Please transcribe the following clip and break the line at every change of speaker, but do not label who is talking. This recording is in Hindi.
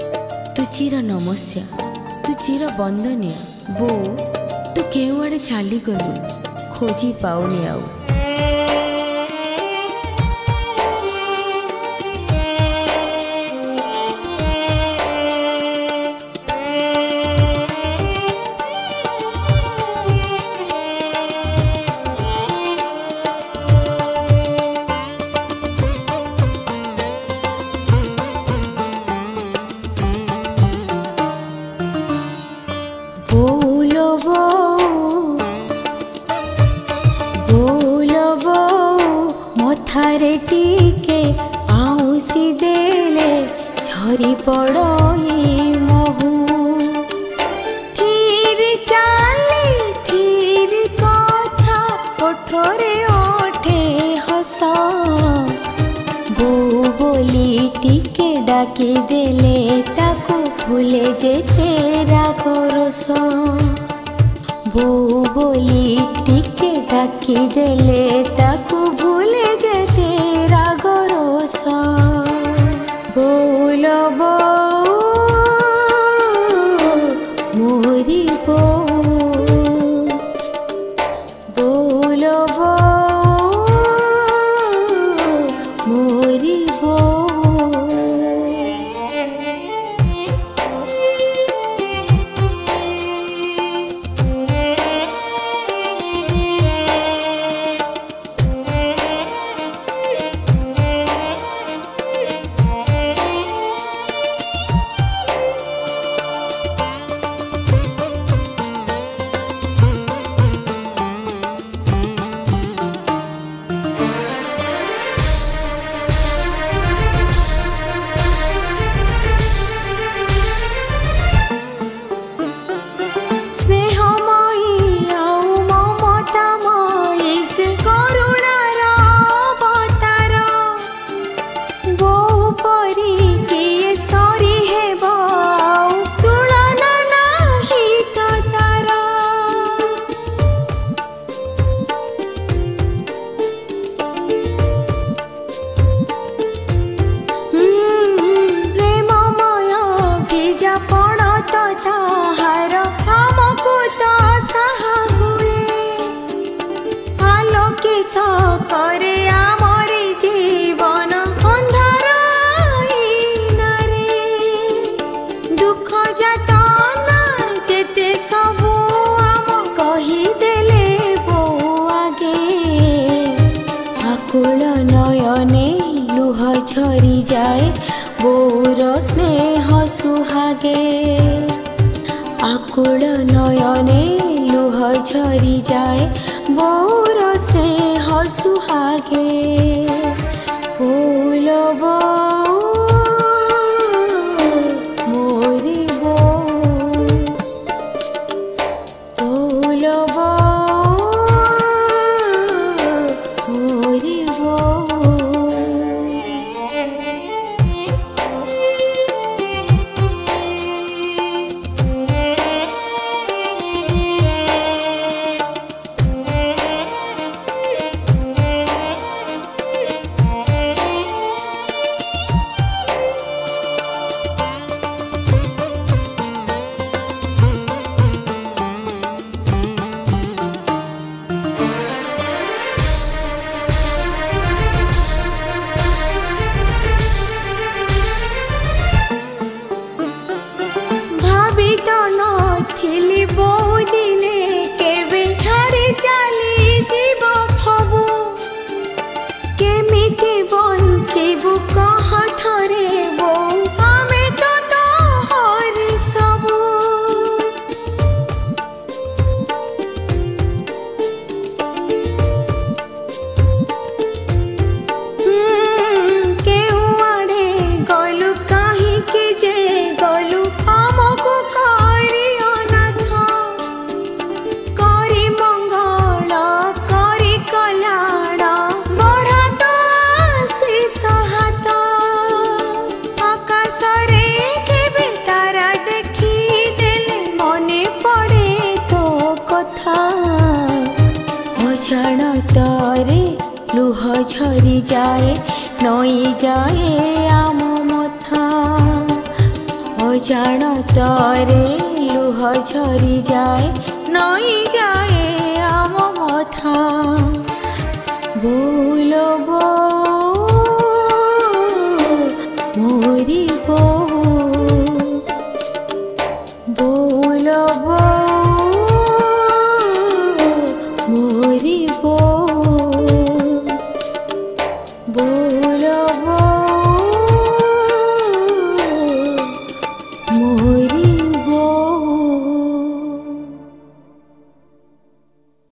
तू चिर नमस्या तू चिर बंदनिया बो तू केउआड़े छाली गलु खोजी पाऊनी आउ
थारे टीके आउसी देले झरी पड़ई महू धीर चाली धीर कथा ओठरे ओठे हस बो बोली टीके डाकी देले ताको भूले जे चेरा करस बो बोली टीके डाकी देले ताको भूले जे चेरा गरोस बोल बो मोरी बो बोल बो मोरी बो करे आमरी जीवन अंधार दुख जातना जेते सबू आम कहीदेले बो आगे आकुल नयने लुह झरी जाए बोर स्नेह सुहागे आकुल नयने लुह झरी जाए बोर स्नेह सुहागे बोल बो मोरी बो बोल बो मोरी बो तरे लुह झरी जाए नई जाए आम मथा ଅଜାଣତରେ ଲୁହ ଝରି ଯାଏ ନଈ ଯାଏ ଆମ ମଥା ବୋଲ ବୋ ମୋରି ବୋ